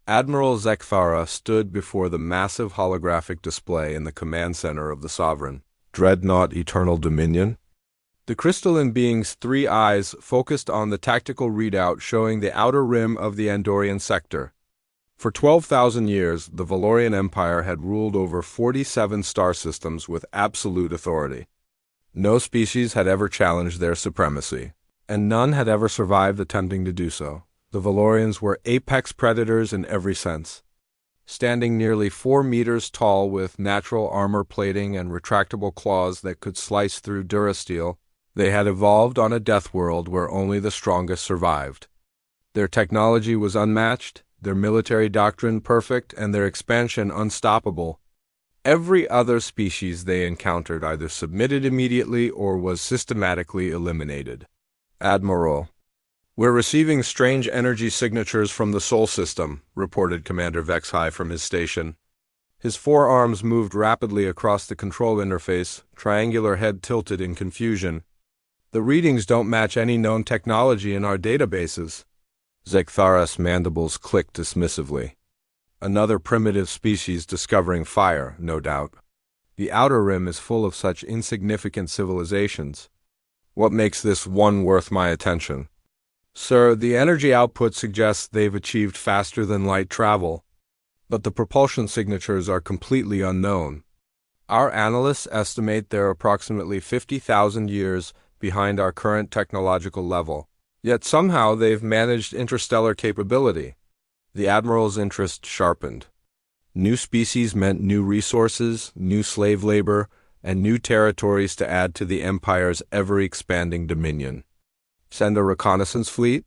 Admiral Zekthara stood before the massive holographic display in the command center of the Sovereign Dreadnought Eternal Dominion. The crystalline being's three eyes focused on the tactical readout showing the outer rim of the Andorian sector. For 12,000 years, the Valorian Empire had ruled over 47 star systems with absolute authority. No species had ever challenged their supremacy, and none had ever survived attempting to do so. The Valorians were apex predators in every sense. Standing nearly 4 meters tall with natural armor plating and retractable claws that could slice through durasteel, they had evolved on a death world where only the strongest survived. Their technology was unmatched, their military doctrine perfect, and their expansion unstoppable. Every other species they encountered either submitted immediately or was systematically eliminated. Admiral, "We're receiving strange energy signatures from the Sol system," reported Commander Vexhai from his station. His forearms moved rapidly across the control interface, triangular head tilted in confusion. "The readings don't match any known technology in our databases." Zekthara's mandibles clicked dismissively. Another primitive species discovering fire, no doubt. The outer rim is full of such insignificant civilizations. What makes this one worth my attention? "Sir, the energy output suggests they've achieved faster than light travel, but the propulsion signatures are completely unknown. Our analysts estimate they're approximately 50,000 years behind our current technological level, yet somehow they've managed interstellar capability." The Admiral's interest sharpened. New species meant new resources, new slave labor, and new territories to add to the Empire's ever-expanding dominion. "Send a reconnaissance fleet?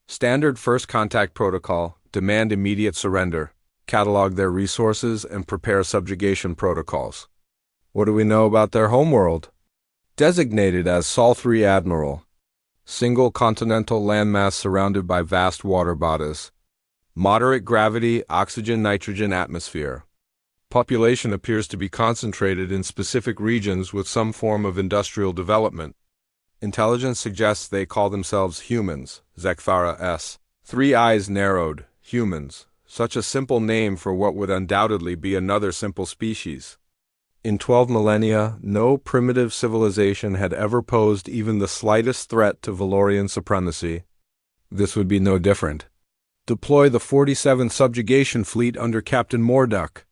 Standard first contact protocol, demand immediate surrender, catalog their resources, and prepare subjugation protocols." "What do we know about their homeworld?" "Designated as Sol 3 Admiral. Single continental landmass surrounded by vast water bodies. Moderate gravity, oxygen-nitrogen atmosphere. Population appears to be concentrated in specific regions with some form of industrial development. Intelligence suggests they call themselves humans." Zekthara S. Three eyes narrowed. Humans. Such a simple name for what would undoubtedly be another simple species. In 12 millennia, no primitive civilization had ever posed even the slightest threat to Valorian supremacy. This would be no different. "Deploy the 47 subjugation fleet under Captain Morduck.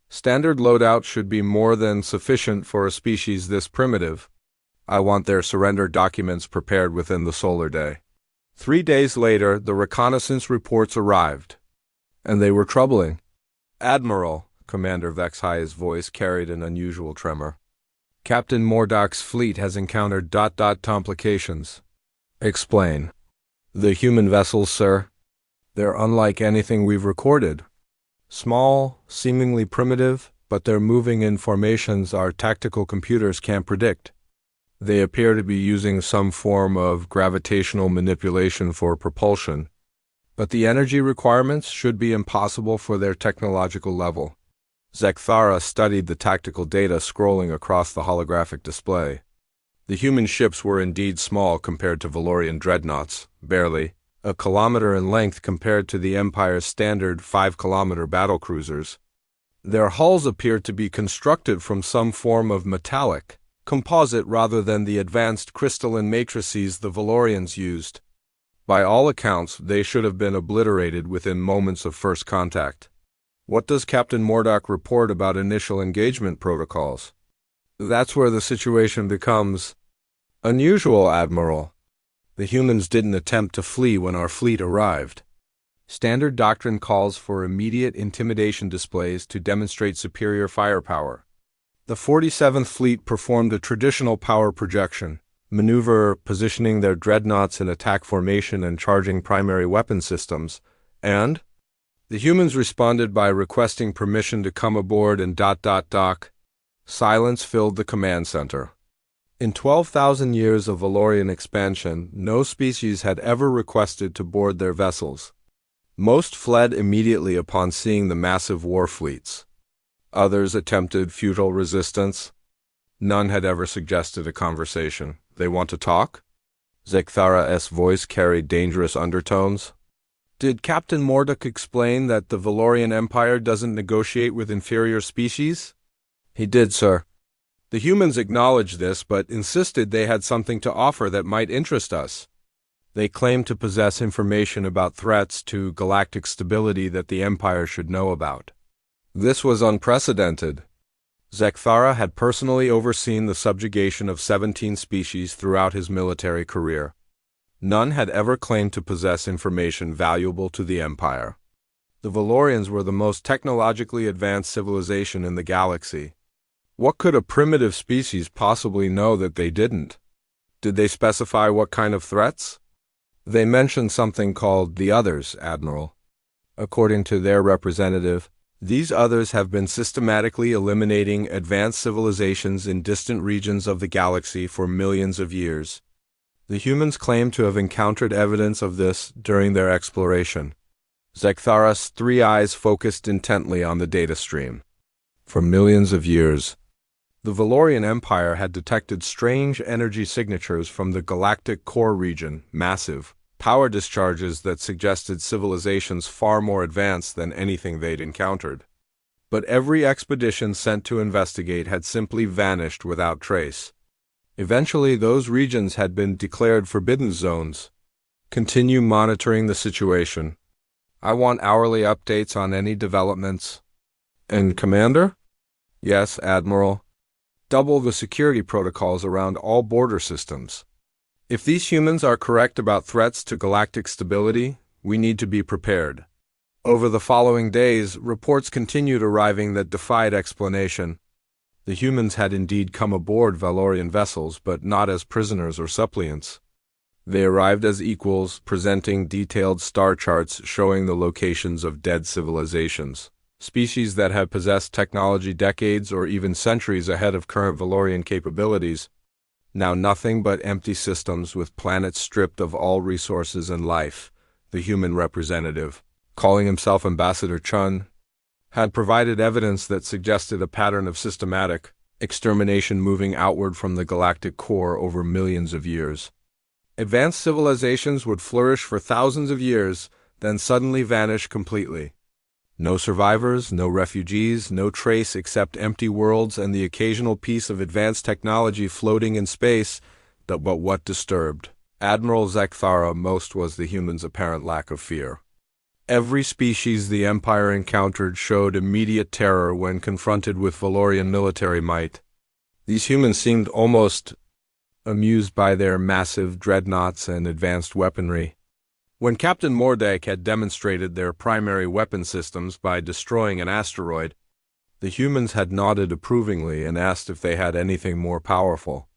Standard loadout should be more than sufficient for a species this primitive. I want their surrender documents prepared within the solar day." 3 days later, the reconnaissance reports arrived, and they were troubling. "Admiral," Commander Vexhai's voice carried an unusual tremor, "Captain Morduck's fleet has encountered ... complications." "Explain." "The human vessels, sir. They're unlike anything we've recorded. Small, seemingly primitive, but they're moving in formations our tactical computers can't predict. They appear to be using some form of gravitational manipulation for propulsion, but the energy requirements should be impossible for their technological level." Zekthara studied the tactical data scrolling across the holographic display. The human ships were indeed small compared to Valorian dreadnoughts, barely a kilometer in length compared to the Empire's standard 5-kilometer battlecruisers. Their hulls appeared to be constructed from some form of metallic composite rather than the advanced crystalline matrices the Valorians used. By all accounts, they should have been obliterated within moments of first contact. "What does Captain Morduck report about initial engagement protocols?" "That's where the situation becomes unusual, Admiral. The humans didn't attempt to flee when our fleet arrived. Standard doctrine calls for immediate intimidation displays to demonstrate superior firepower. The 47th Fleet performed a traditional power projection maneuver, positioning their dreadnoughts in attack formation and charging primary weapon systems, and the humans responded by requesting permission to come aboard and ... Silence filled the command center. In 12,000 years of Valorian expansion, no species had ever requested to board their vessels. Most fled immediately upon seeing the massive war fleets. Others attempted futile resistance. None had ever suggested a conversation. "They want to talk?" Zekthara's voice carried dangerous undertones. Did Captain Morduk explain that the Valorian Empire doesn't negotiate with inferior species? He did, sir. The humans acknowledged this, but insisted they had something to offer that might interest us. They claimed to possess information about threats to galactic stability that the Empire should know about. This was unprecedented. Zekthara had personally overseen the subjugation of 17 species throughout his military career. None had ever claimed to possess information valuable to the Empire. The Valorians were the most technologically advanced civilization in the galaxy. What could a primitive species possibly know that they didn't? Did they specify what kind of threats? They mentioned something called the Others, Admiral. According to their representative, these others have been systematically eliminating advanced civilizations in distant regions of the galaxy for millions of years. The humans claim to have encountered evidence of this during their exploration. Zekthara's three eyes focused intently on the data stream. For millions of years, the Valorian Empire had detected strange energy signatures from the galactic core region, massive power discharges that suggested civilizations far more advanced than anything they'd encountered. But every expedition sent to investigate had simply vanished without trace. Eventually, those regions had been declared forbidden zones. Continue monitoring the situation. I want hourly updates on any developments. And Commander? Yes, Admiral. Double the security protocols around all border systems. If these humans are correct about threats to galactic stability, we need to be prepared. Over the following days, reports continued arriving that defied explanation. The humans had indeed come aboard Valorian vessels, but not as prisoners or suppliants. They arrived as equals, presenting detailed star charts showing the locations of dead civilizations, species that had possessed technology decades or even centuries ahead of current Valorian capabilities. Now nothing but empty systems with planets stripped of all resources and life, the human representative, calling himself Ambassador Chun, had provided evidence that suggested a pattern of systematic extermination moving outward from the galactic core over millions of years. Advanced civilizations would flourish for thousands of years, then suddenly vanish completely. No survivors, no refugees, no trace except empty worlds and the occasional piece of advanced technology floating in space. But what disturbed Admiral Zekthara most was the humans' apparent lack of fear. Every species the Empire encountered showed immediate terror when confronted with Valorian military might. These humans seemed almost amused by their massive dreadnoughts and advanced weaponry. When Captain Morduk had demonstrated their primary weapon systems by destroying an asteroid, the humans had nodded approvingly and asked if they had anything more powerful.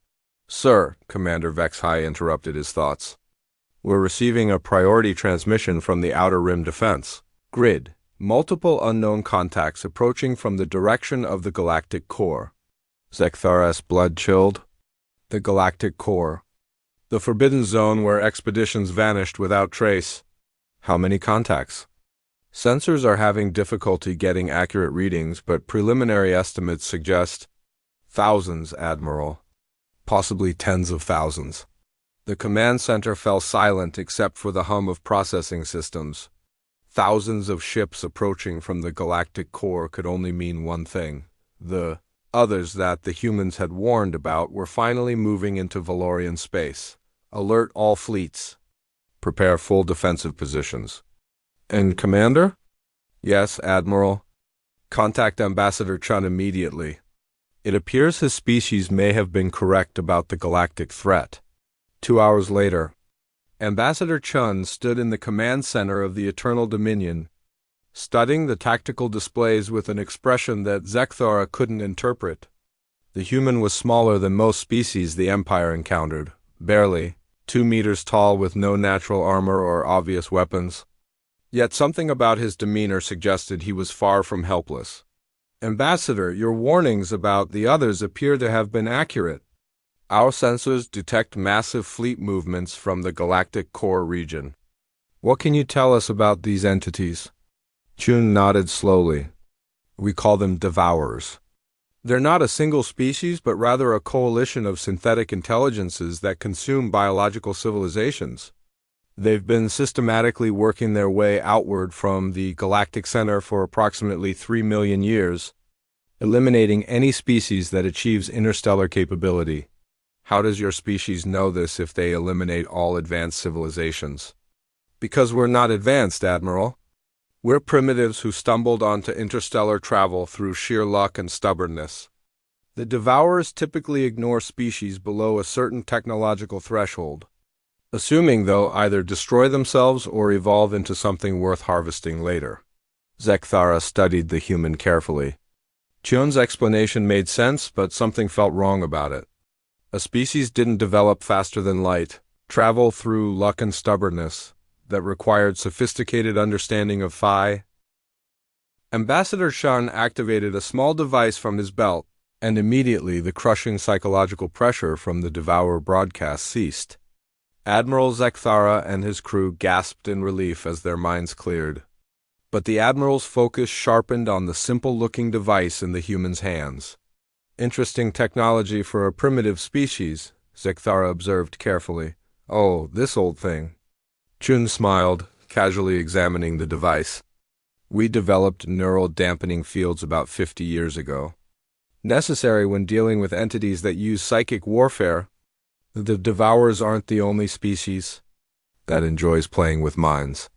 Sir, Commander Vexhai interrupted his thoughts. We're receiving a priority transmission from the Outer Rim Defense Grid. Multiple unknown contacts approaching from the direction of the galactic core. Zekthara's blood chilled. The galactic core. The forbidden zone where expeditions vanished without trace. How many contacts? Sensors are having difficulty getting accurate readings, but preliminary estimates suggest thousands, Admiral. Possibly tens of thousands. The command center fell silent except for the hum of processing systems. Thousands of ships approaching from the galactic core could only mean one thing. The others that the humans had warned about were finally moving into Valorian space. Alert all fleets. Prepare full defensive positions. And Commander? Yes, Admiral. Contact Ambassador Chun immediately. It appears his species may have been correct about the galactic threat. 2 hours later, Ambassador Chun stood in the command center of the Eternal Dominion, studying the tactical displays with an expression that Zekthara couldn't interpret. The human was smaller than most species the Empire encountered, barely 2 meters tall with no natural armor or obvious weapons. Yet something about his demeanor suggested he was far from helpless. Ambassador, your warnings about the others appear to have been accurate. Our sensors detect massive fleet movements from the galactic core region. What can you tell us about these entities? Chun nodded slowly. We call them devourers. They're not a single species, but rather a coalition of synthetic intelligences that consume biological civilizations. They've been systematically working their way outward from the galactic center for approximately 3 million years, eliminating any species that achieves interstellar capability. How does your species know this if they eliminate all advanced civilizations? Because we're not advanced, Admiral. We're primitives who stumbled onto interstellar travel through sheer luck and stubbornness. The Devourers typically ignore species below a certain technological threshold, assuming they'll either destroy themselves or evolve into something worth harvesting later. Zekthara studied the human carefully. Chun's explanation made sense, but something felt wrong about it. A species didn't develop faster than light, travel through luck and stubbornness, that required sophisticated understanding of Phi. Ambassador Shun activated a small device from his belt, and immediately the crushing psychological pressure from the Devourer broadcast ceased. Admiral Zekthara and his crew gasped in relief as their minds cleared. But the Admiral's focus sharpened on the simple-looking device in the human's hands. Interesting technology for a primitive species, Zekthara observed carefully. Oh, this old thing. Chun smiled, casually examining the device. We developed neural dampening fields about 50 years ago. Necessary when dealing with entities that use psychic warfare. The Devourers aren't the only species that enjoys playing with minds.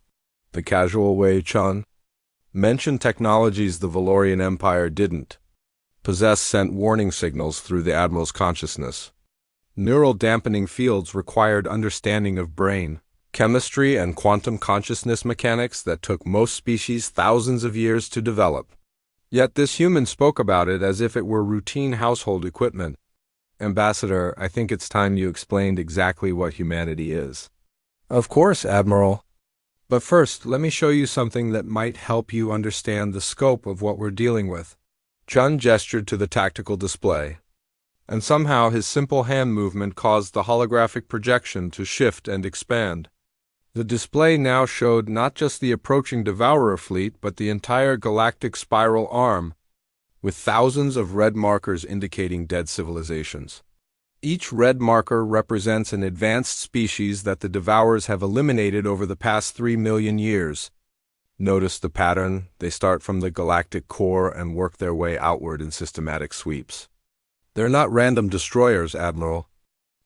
The casual way Chun mentioned technologies the Valorian Empire didn't possess sent warning signals through the Admiral's consciousness. Neural dampening fields required understanding of brain, chemistry, and quantum consciousness mechanics that took most species thousands of years to develop. Yet this human spoke about it as if it were routine household equipment. Ambassador, I think it's time you explained exactly what humanity is. Of course, Admiral. But first, let me show you something that might help you understand the scope of what we're dealing with. Chun gestured to the tactical display, and somehow his simple hand movement caused the holographic projection to shift and expand. The display now showed not just the approaching Devourer fleet, but the entire galactic spiral arm, with thousands of red markers indicating dead civilizations. Each red marker represents an advanced species that the Devourers have eliminated over the past 3 million years. Notice the pattern. They start from the galactic core and work their way outward in systematic sweeps. They're not random destroyers, Admiral.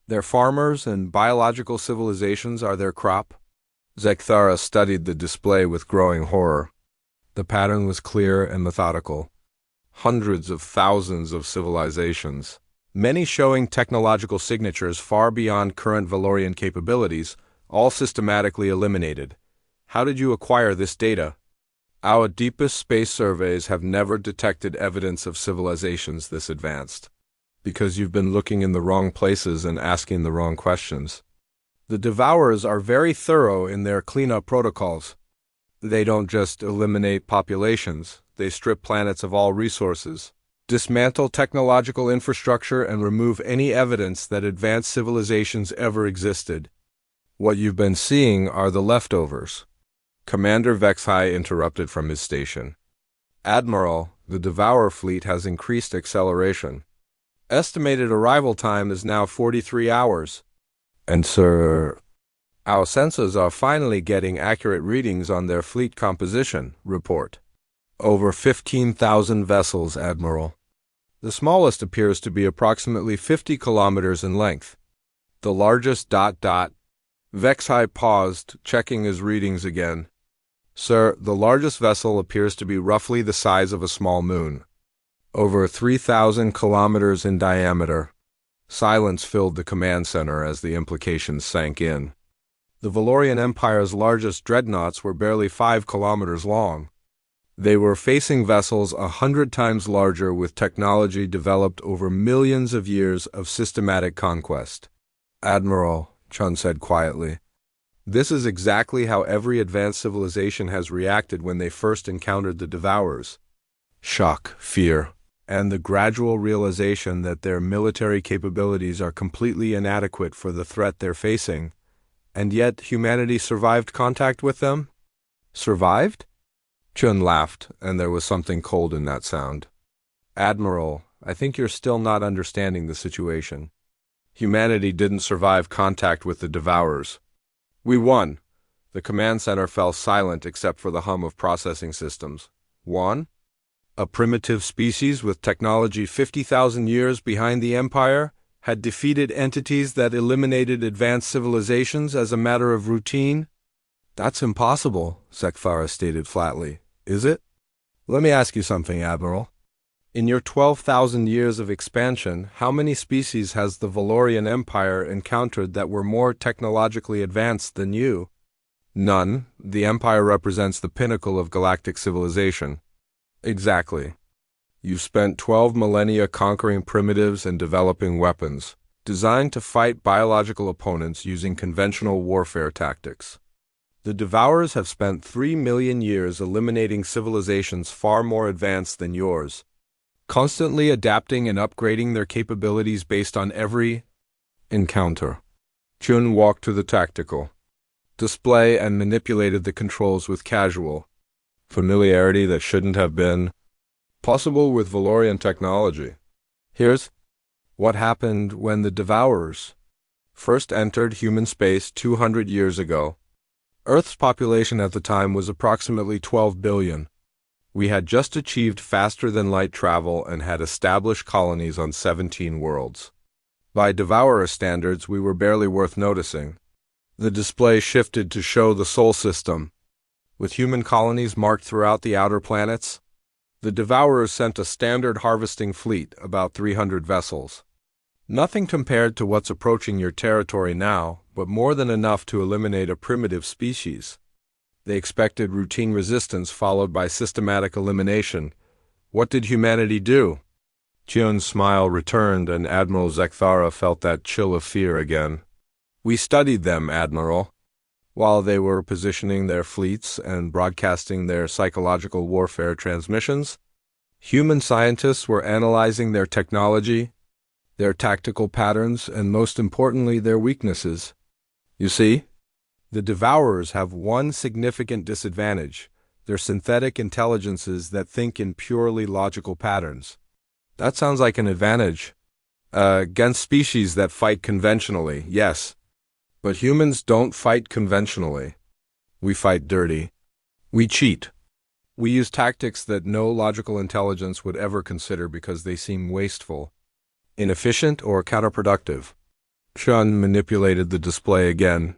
They're farmers, and biological civilizations are their crop. Zekthara studied the display with growing horror. The pattern was clear and methodical. Hundreds of thousands of civilizations, many showing technological signatures far beyond current Valorian capabilities, all systematically eliminated. How did you acquire this data? Our deepest space surveys have never detected evidence of civilizations this advanced. Because you've been looking in the wrong places and asking the wrong questions. The Devourers are very thorough in their cleanup protocols. They don't just eliminate populations, they strip planets of all resources, dismantle technological infrastructure, and remove any evidence that advanced civilizations ever existed. What you've been seeing are the leftovers. Commander Vexhai interrupted from his station. Admiral, the Devourer fleet has increased acceleration. Estimated arrival time is now 43 hours. And sir, our sensors are finally getting accurate readings on their fleet composition, report. Over 15,000 vessels, Admiral. The smallest appears to be approximately 50 kilometers in length. The largest ... Vexhai paused, checking his readings again. Sir, the largest vessel appears to be roughly the size of a small moon. Over 3,000 kilometers in diameter. Silence filled the command center as the implications sank in. The Valorian Empire's largest dreadnoughts were barely 5 kilometers long. They were facing vessels 100 times larger with technology developed over millions of years of systematic conquest. Admiral, Chun said quietly, this is exactly how every advanced civilization has reacted when they first encountered the Devourers. Shock, fear, and the gradual realization that their military capabilities are completely inadequate for the threat they're facing. And yet humanity survived contact with them? Survived? Chun laughed, and there was something cold in that sound. Admiral, I think you're still not understanding the situation. Humanity didn't survive contact with the Devourers. We won. The command center fell silent except for the hum of processing systems. Won? A primitive species with technology 50,000 years behind the Empire had defeated entities that eliminated advanced civilizations as a matter of routine? That's impossible, Zekthara stated flatly. Is it? Let me ask you something, Admiral. In your 12,000 years of expansion, how many species has the Valorian Empire encountered that were more technologically advanced than you? None. The Empire represents the pinnacle of galactic civilization. Exactly. You've spent 12 millennia conquering primitives and developing weapons, designed to fight biological opponents using conventional warfare tactics. The Devourers have spent 3 million years eliminating civilizations far more advanced than yours, constantly adapting and upgrading their capabilities based on every encounter. Chun walked to the tactical display and manipulated the controls with casual familiarity that shouldn't have been possible with Valorian technology. Here's what happened when the Devourers first entered human space 200 years ago. Earth's population at the time was approximately 12 billion. We had just achieved faster-than-light travel and had established colonies on 17 worlds. By Devourer standards, we were barely worth noticing. The display shifted to show the Sol system, with human colonies marked throughout the outer planets. The Devourers sent a standard harvesting fleet, about 300 vessels. Nothing compared to what's approaching your territory now, but more than enough to eliminate a primitive species. They expected routine resistance followed by systematic elimination. What did humanity do? Chion's smile returned, and Admiral Zekthara felt that chill of fear again. We studied them, Admiral. While they were positioning their fleets and broadcasting their psychological warfare transmissions, human scientists were analyzing their technology, their tactical patterns, and most importantly, their weaknesses. You see, the Devourers have one significant disadvantage: their synthetic intelligences that think in purely logical patterns. That sounds like an advantage. Against species that fight conventionally, yes. But humans don't fight conventionally. We fight dirty. We cheat. We use tactics that no logical intelligence would ever consider because they seem wasteful, inefficient, or counterproductive. Chun manipulated the display again,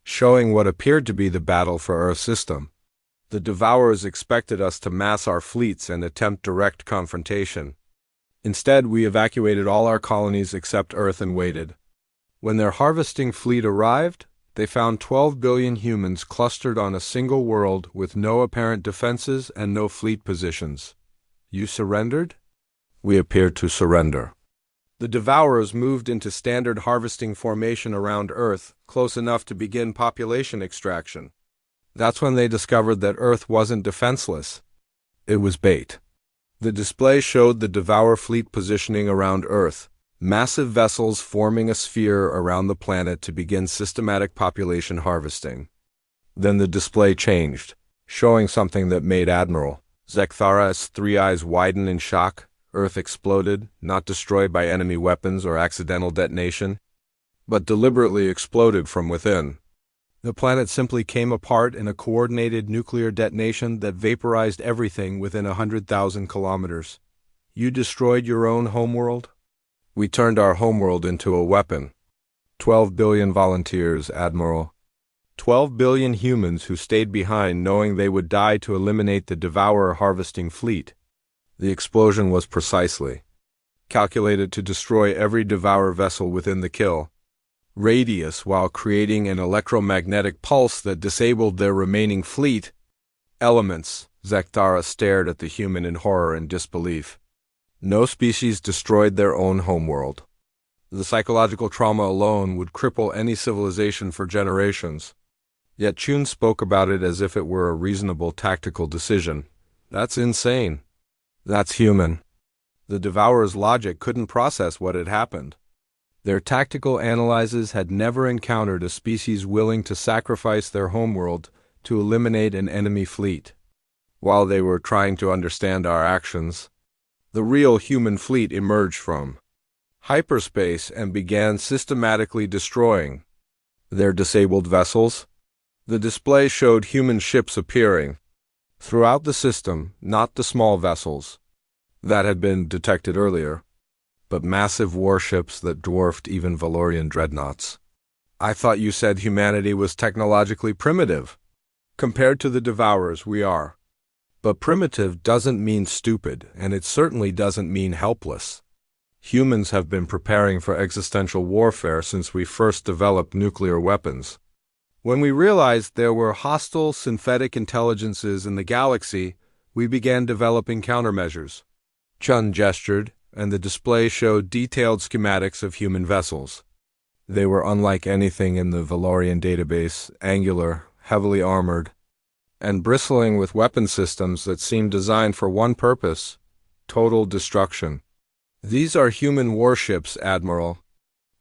showing what appeared to be the battle for Earth's system. The Devourers expected us to mass our fleets and attempt direct confrontation. Instead, we evacuated all our colonies except Earth and waited. When their harvesting fleet arrived, they found 12 billion humans clustered on a single world with no apparent defenses and no fleet positions. You surrendered? We appeared to surrender. The Devourers moved into standard harvesting formation around Earth, close enough to begin population extraction. That's when they discovered that Earth wasn't defenseless. It was bait. The display showed the Devourer fleet positioning around Earth, massive vessels forming a sphere around the planet to begin systematic population harvesting. Then the display changed, showing something that made Admiral Zekthara's three eyes widen in shock. Earth exploded, not destroyed by enemy weapons or accidental detonation, but deliberately exploded from within. The planet simply came apart in a coordinated nuclear detonation that vaporized everything within 100,000 kilometers. You destroyed your own homeworld? We turned our homeworld into a weapon. 12 billion volunteers, Admiral. 12 billion humans who stayed behind knowing they would die to eliminate the Devourer harvesting fleet. The explosion was precisely calculated to destroy every Devourer vessel within the kill radius while creating an electromagnetic pulse that disabled their remaining fleet. Elements. Zekthara stared at the human in horror and disbelief. No species destroyed their own homeworld. The psychological trauma alone would cripple any civilization for generations. Yet Chun spoke about it as if it were a reasonable tactical decision. That's insane. That's human. The Devourer's logic couldn't process what had happened. Their tactical analyses had never encountered a species willing to sacrifice their homeworld to eliminate an enemy fleet. While they were trying to understand our actions, the real human fleet emerged from hyperspace and began systematically destroying Their disabled vessels? The display showed human ships appearing throughout the system, not the small vessels that had been detected earlier, but massive warships that dwarfed even Valorian dreadnoughts. I thought you said humanity was technologically primitive. Compared to the Devourers, we are. But primitive doesn't mean stupid, and it certainly doesn't mean helpless. Humans have been preparing for existential warfare since we first developed nuclear weapons. When we realized there were hostile synthetic intelligences in the galaxy, we began developing countermeasures. Chun gestured, and the display showed detailed schematics of human vessels. They were unlike anything in the Valorian database, angular, heavily armored, and bristling with weapon systems that seemed designed for one purpose: total destruction. These are human warships, Admiral.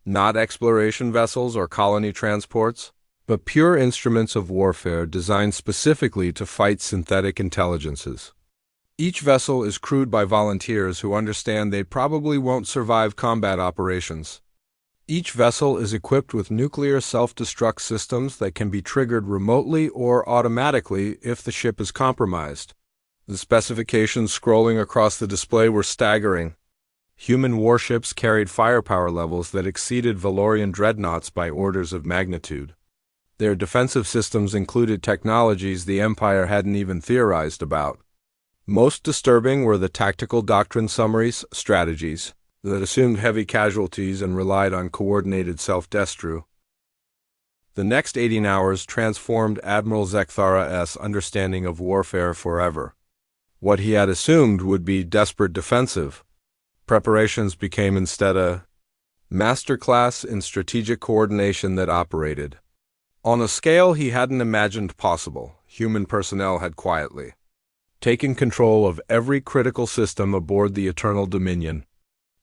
Not exploration vessels or colony transports, but pure instruments of warfare designed specifically to fight synthetic intelligences. Each vessel is crewed by volunteers who understand they probably won't survive combat operations. Each vessel is equipped with nuclear self-destruct systems that can be triggered remotely or automatically if the ship is compromised. The specifications scrolling across the display were staggering. Human warships carried firepower levels that exceeded Valorian dreadnoughts by orders of magnitude. Their defensive systems included technologies the Empire hadn't even theorized about. Most disturbing were the tactical doctrine summaries, strategies, that assumed heavy casualties and relied on coordinated self-destruct. The next 18 hours transformed Admiral Zekthara's understanding of warfare forever. What he had assumed would be desperate defensive preparations became instead a masterclass in strategic coordination that operated on a scale he hadn't imagined possible. Human personnel had quietly taken control of every critical system aboard the Eternal Dominion,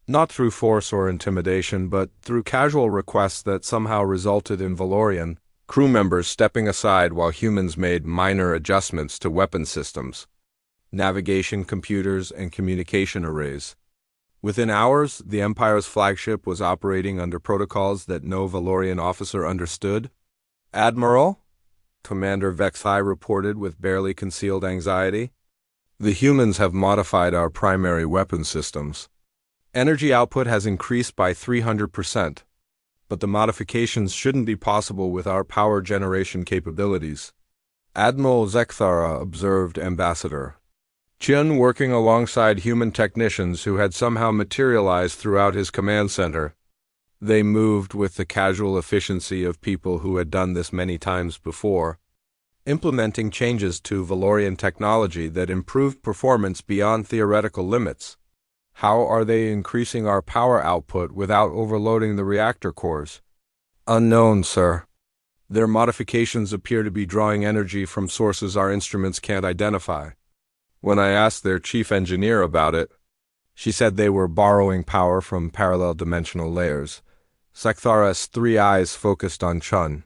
not through force or intimidation, but through casual requests that somehow resulted in Valorian crew members stepping aside while humans made minor adjustments to weapon systems, navigation computers, and communication arrays. Within hours, the Empire's flagship was operating under protocols that no Valorian officer understood. "Admiral," Commander Vexai reported with barely concealed anxiety, "the humans have modified our primary weapon systems. Energy output has increased by 300%, but the modifications shouldn't be possible with our power generation capabilities." Admiral Zekthara observed, Ambassador Chun working alongside human technicians who had somehow materialized throughout his command center. They moved with the casual efficiency of people who had done this many times before, implementing changes to Valorian technology that improved performance beyond theoretical limits. How are they increasing our power output without overloading the reactor cores? Unknown, sir. Their modifications appear to be drawing energy from sources our instruments can't identify. When I asked their chief engineer about it, she said they were borrowing power from parallel dimensional layers. Zekthara's three eyes focused on Chun,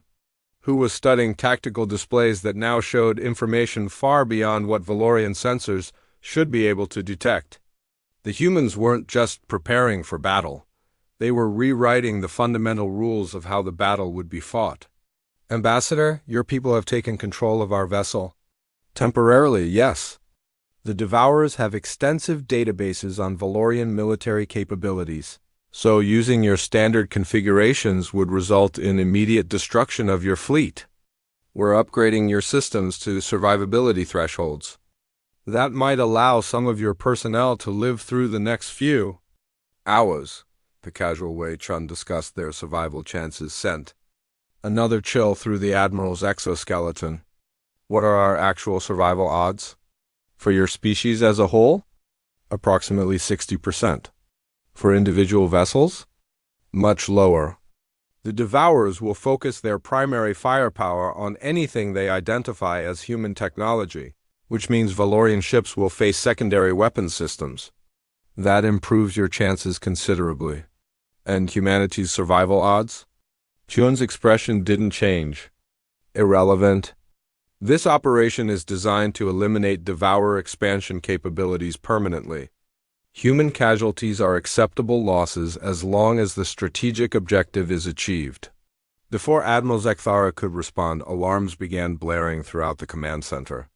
who was studying tactical displays that now showed information far beyond what Valorian sensors should be able to detect. The humans weren't just preparing for battle. They were rewriting the fundamental rules of how the battle would be fought. Ambassador, your people have taken control of our vessel. Temporarily, yes. The Devourers have extensive databases on Valorian military capabilities, so using your standard configurations would result in immediate destruction of your fleet. We're upgrading your systems to survivability thresholds. That might allow some of your personnel to live through the next few hours. The casual way Chun discussed their survival chances sent another chill through the Admiral's exoskeleton. What are our actual survival odds? For your species as a whole? Approximately 60%. For individual vessels? Much lower. The Devourers will focus their primary firepower on anything they identify as human technology, which means Valorian ships will face secondary weapon systems. That improves your chances considerably. And humanity's survival odds? Chun's expression didn't change. Irrelevant. This operation is designed to eliminate Devourer expansion capabilities permanently. Human casualties are acceptable losses as long as the strategic objective is achieved. Before Admiral Zekthara could respond, alarms began blaring throughout the command center.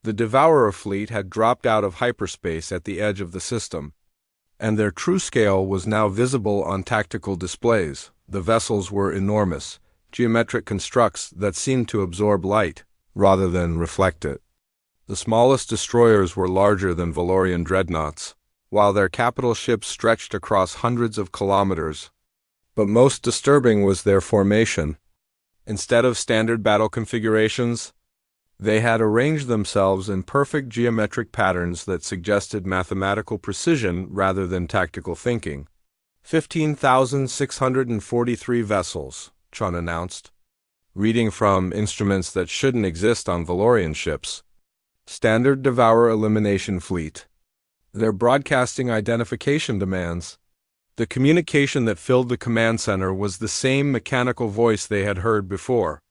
The Devourer fleet had dropped out of hyperspace at the edge of the system, and their true scale was now visible on tactical displays. The vessels were enormous, geometric constructs that seemed to absorb light rather than reflect it. The smallest destroyers were larger than Valorian dreadnoughts, while their capital ships stretched across hundreds of kilometers. But most disturbing was their formation. Instead of standard battle configurations, they had arranged themselves in perfect geometric patterns that suggested mathematical precision rather than tactical thinking. 15,643 vessels, Chun announced, reading from instruments that shouldn't exist on Valorian ships. Standard Devourer Elimination Fleet. Their broadcasting identification demands. The communication that filled the command center was the same mechanical voice they had heard before,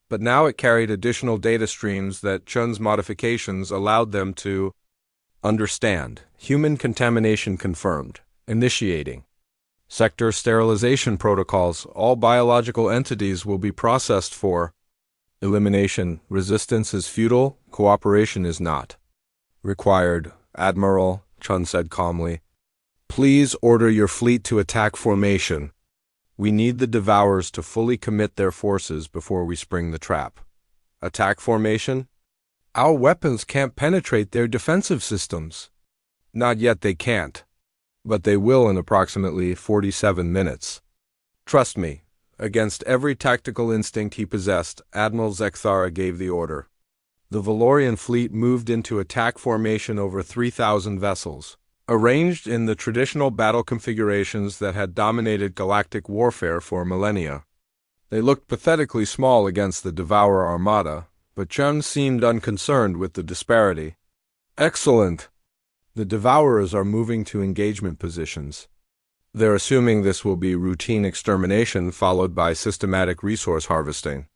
but now it carried additional data streams that Chun's modifications allowed them to understand. Human contamination confirmed. Initiating sector sterilization protocols. All biological entities will be processed for elimination. Resistance is futile, cooperation is not required. Admiral, Chun said calmly, please order your fleet to attack formation. We need the Devourers to fully commit their forces before we spring the trap. Attack formation? Our weapons can't penetrate their defensive systems. Not yet they can't, but they will in approximately 47 minutes. Trust me. Against every tactical instinct he possessed, Admiral Zekthara gave the order. The Valorian fleet moved into attack formation over 3,000 vessels, arranged in the traditional battle configurations that had dominated galactic warfare for millennia. They looked pathetically small against the Devourer armada, but Chun seemed unconcerned with the disparity. Excellent! The Devourers are moving to engagement positions. They're assuming this will be routine extermination followed by systematic resource harvesting.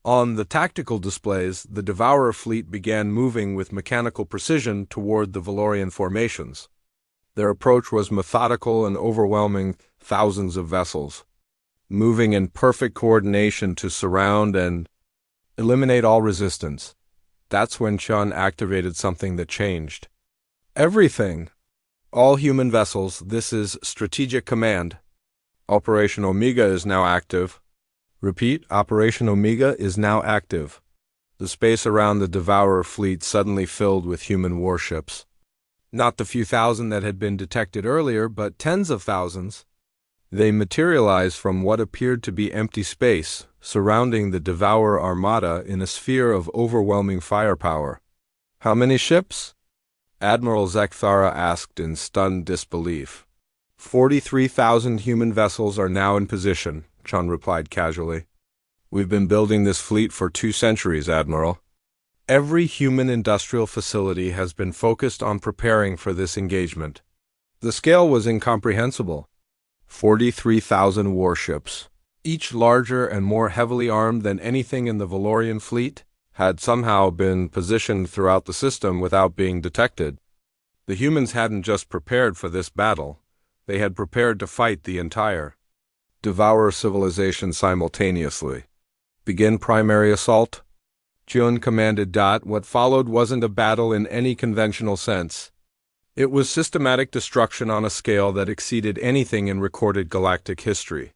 On the tactical displays, the Devourer fleet began moving with mechanical precision toward the Valorian formations. Their approach was methodical and overwhelming thousands of vessels, moving in perfect coordination to surround and eliminate all resistance. That's when Chun activated something that changed everything. All human vessels, this is Strategic Command. Operation Omega is now active. Repeat, Operation Omega is now active. The space around the Devourer fleet suddenly filled with human warships. Not the few thousand that had been detected earlier, but tens of thousands. They materialized from what appeared to be empty space, surrounding the Devourer armada in a sphere of overwhelming firepower. How many ships? Admiral Zekthara asked in stunned disbelief. 43,000 human vessels are now in position, Chun replied casually. We've been building this fleet for 2 centuries, Admiral. Every human industrial facility has been focused on preparing for this engagement. The scale was incomprehensible. 43,000 warships, each larger and more heavily armed than anything in the Valorian fleet, had somehow been positioned throughout the system without being detected. The humans hadn't just prepared for this battle, they had prepared to fight the entire Devourer civilization simultaneously. Begin primary assault? Chun commanded. What followed wasn't a battle in any conventional sense. It was systematic destruction on a scale that exceeded anything in recorded galactic history.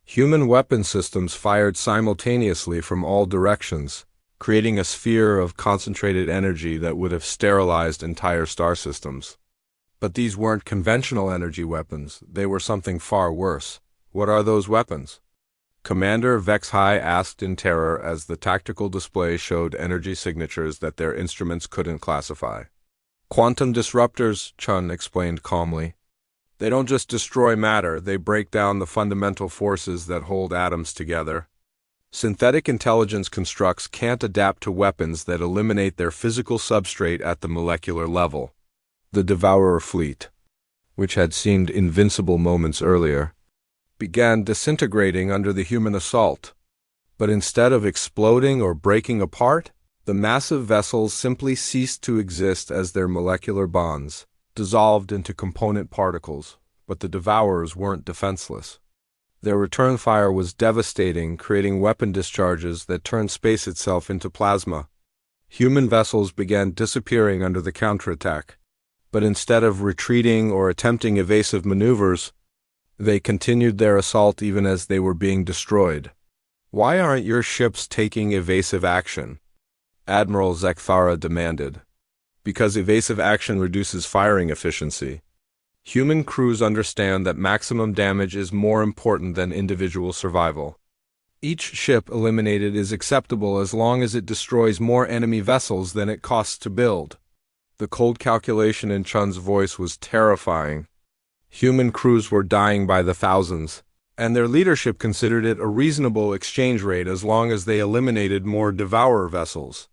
Human weapon systems fired simultaneously from all directions, creating a sphere of concentrated energy that would have sterilized entire star systems. But these weren't conventional energy weapons, they were something far worse. What are those weapons? Commander Vexhai asked in terror as the tactical display showed energy signatures that their instruments couldn't classify. Quantum disruptors, Chun explained calmly. They don't just destroy matter, they break down the fundamental forces that hold atoms together. Synthetic intelligence constructs can't adapt to weapons that eliminate their physical substrate at the molecular level. The Devourer fleet, which had seemed invincible moments earlier, began disintegrating under the human assault. But instead of exploding or breaking apart, the massive vessels simply ceased to exist as their molecular bonds dissolved into component particles. But the Devourers weren't defenseless. Their return fire was devastating, creating weapon discharges that turned space itself into plasma. Human vessels began disappearing under the counterattack. But instead of retreating or attempting evasive maneuvers, they continued their assault even as they were being destroyed. "Why aren't your ships taking evasive action?" Admiral Zekthara demanded. "Because evasive action reduces firing efficiency. Human crews understand that maximum damage is more important than individual survival. Each ship eliminated is acceptable as long as it destroys more enemy vessels than it costs to build." The cold calculation in Chun's voice was terrifying. Human crews were dying by the thousands, and their leadership considered it a reasonable exchange rate as long as they eliminated more Devourer vessels.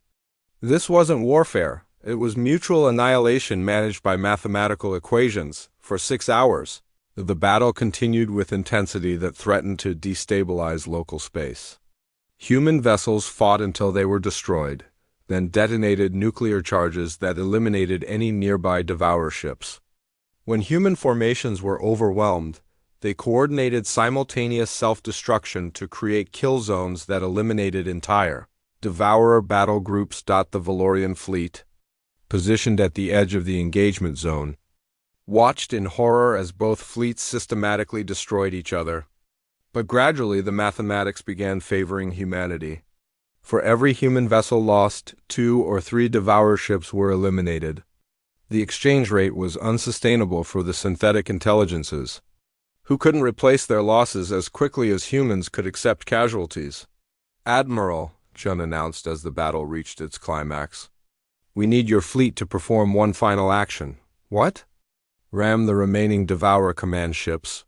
This wasn't warfare, it was mutual annihilation managed by mathematical equations. For 6 hours, the battle continued with intensity that threatened to destabilize local space. Human vessels fought until they were destroyed, then detonated nuclear charges that eliminated any nearby Devourer ships. When human formations were overwhelmed, they coordinated simultaneous self-destruction to create kill zones that eliminated entire Devourer battle groups. The Valorian fleet, positioned at the edge of the engagement zone, watched in horror as both fleets systematically destroyed each other. But gradually the mathematics began favoring humanity. For every human vessel lost, 2 or 3 Devourer ships were eliminated. The exchange rate was unsustainable for the synthetic intelligences, who couldn't replace their losses as quickly as humans could accept casualties. "Admiral," Chun announced as the battle reached its climax, "we need your fleet to perform one final action." "What?" "Ram the remaining Devourer command ships.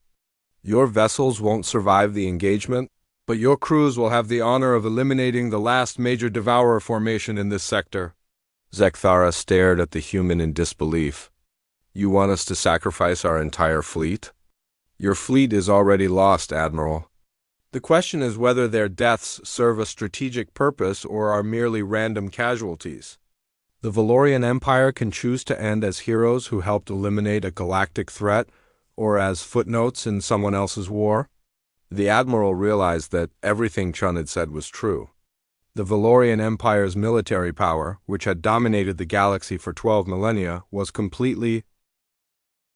Your vessels won't survive the engagement, but your crews will have the honor of eliminating the last major Devourer formation in this sector." Zekthara stared at the human in disbelief. "You want us to sacrifice our entire fleet?" "Your fleet is already lost, Admiral. The question is whether their deaths serve a strategic purpose or are merely random casualties. The Valorian Empire can choose to end as heroes who helped eliminate a galactic threat, or as footnotes in someone else's war." The Admiral realized that everything Chun had said was true. The Valorian Empire's military power, which had dominated the galaxy for 12 millennia, was completely